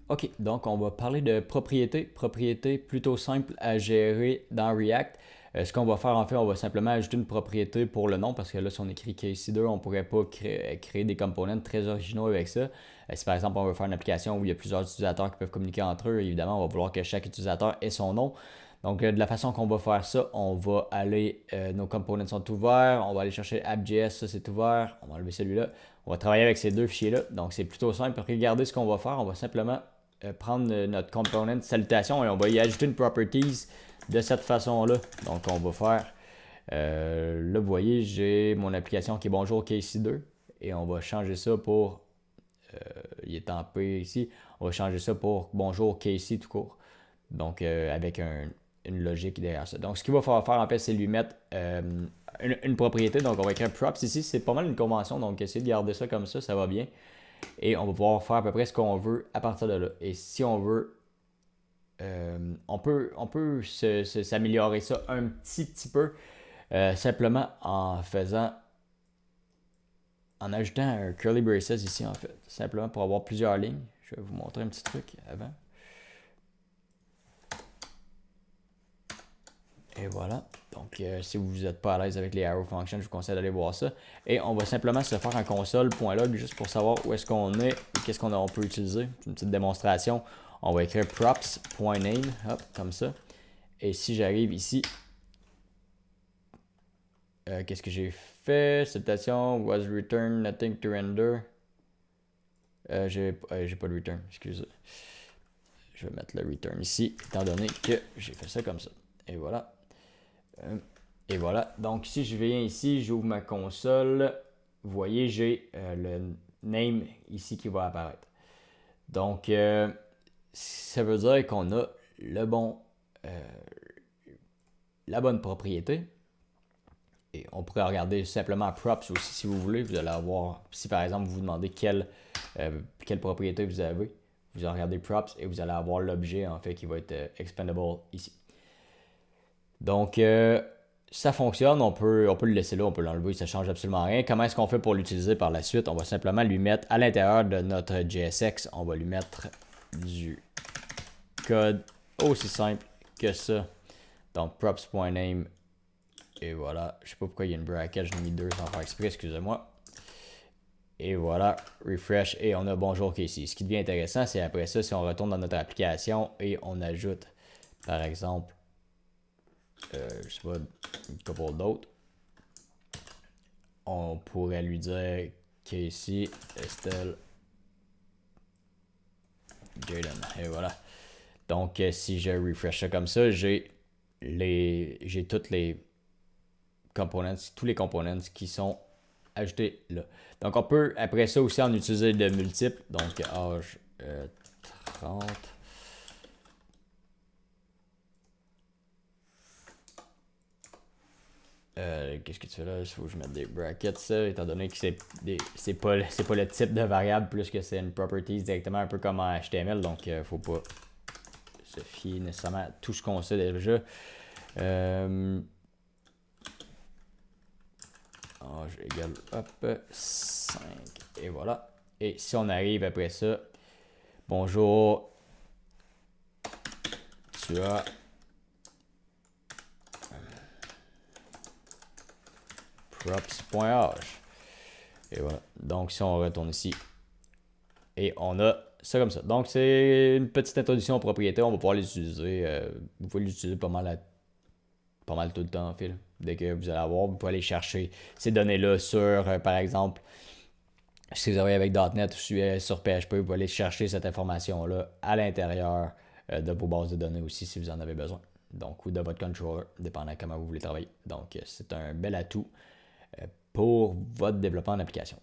OK, donc on va parler de propriété. Propriété plutôt simple à gérer dans React. Ce qu'on va faire en fait, on va simplement ajouter une propriété pour le nom parce que là, si on écrit KC2, on ne pourrait pas créer des components très originaux avec ça. Si par exemple on veut faire une application où il y a plusieurs utilisateurs qui peuvent communiquer entre eux, évidemment, on va vouloir que chaque utilisateur ait son nom. Donc, de la façon qu'on va faire ça, on va aller, nos components sont ouverts, on va aller chercher app.js, ça c'est ouvert, on va enlever celui-là. On va travailler avec ces deux fichiers-là. Donc, c'est plutôt simple. Regardez ce qu'on va faire, on va simplement prendre notre component salutation et on va y ajouter une properties de cette façon-là. Donc, on va faire, là, vous voyez, j'ai mon application qui est bonjour KC2 et on va changer ça pour, il est en P ici, on va changer ça pour bonjour KC tout court. Donc, avec une logique derrière ça. Donc, ce qu'il va falloir faire, en fait, c'est lui mettre une propriété. Donc, on va écrire props ici. C'est pas mal une convention. Donc, essayez de garder ça comme ça va bien. Et on va pouvoir faire à peu près ce qu'on veut à partir de là. Et si on veut, on peut s'améliorer ça un petit peu simplement en ajoutant un curly braces ici, en fait. Simplement pour avoir plusieurs lignes. Je vais vous montrer un petit truc avant. Et voilà. Donc, si vous n'êtes pas à l'aise avec les arrow functions, je vous conseille d'aller voir ça. Et on va simplement se faire un console.log juste pour savoir où est-ce qu'on est et qu'est-ce qu'on peut utiliser. C'est une petite démonstration. On va écrire props.name, hop, comme ça. Et si j'arrive ici, qu'est-ce que j'ai fait? Citation, was return, nothing to render. J'ai pas de return, excusez. Je vais mettre le return ici, étant donné que j'ai fait ça comme ça. Et voilà. Et voilà, donc si je viens ici, j'ouvre ma console, vous voyez, j'ai le name ici qui va apparaître. Donc, ça veut dire qu'on a la bonne propriété. Et on pourrait regarder simplement props aussi si vous voulez. Vous allez avoir, si par exemple vous vous demandez quelle propriété vous avez, vous allez regarder props et vous allez avoir l'objet en fait qui va être expandable ici. Donc, ça fonctionne, on peut le laisser là, on peut l'enlever, ça ne change absolument rien. Comment est-ce qu'on fait pour l'utiliser par la suite? On va simplement lui mettre à l'intérieur de notre JSX, on va lui mettre du code aussi simple que ça. Donc props.name et voilà. Je ne sais pas pourquoi il y a une bracket, je l'ai mis 2 sans faire exprès, excusez-moi. Et voilà, refresh et on a bonjour KC. Ce qui devient intéressant, c'est après ça, si on retourne dans notre application et on ajoute, par exemple, je sais pas, une couple d'autres. On pourrait lui dire Casey, Estelle, Jaden. Et voilà. Donc, si je refresh ça comme ça, j'ai toutes les components, tous les components qui sont ajoutés là. Donc, on peut, après ça aussi, en utiliser de multiples. Donc, âge 30. Qu'est-ce que tu fais là? Il faut que je mette des brackets, ça, étant donné que c'est pas le type de variable plus que c'est une properties directement un peu comme en HTML, donc faut pas se fier nécessairement à tout ce qu'on sait déjà. Âge égale hop 5 et voilà. Et si on arrive après ça, bonjour, tu as props.âge. Et voilà. Donc, si on retourne ici, et on a ça comme ça. Donc, c'est une petite introduction aux propriétés. On va pouvoir l'utiliser. Vous pouvez l'utiliser pas mal tout le temps en fait. Dès que vous allez avoir, vous pouvez aller chercher ces données-là sur, par exemple, si vous travaillez avec .NET ou sur PHP, vous pouvez aller chercher cette information-là à l'intérieur de vos bases de données aussi si vous en avez besoin. Donc, ou de votre controller, dépendant comment vous voulez travailler. Donc, c'est un bel atout pour votre développement d'application.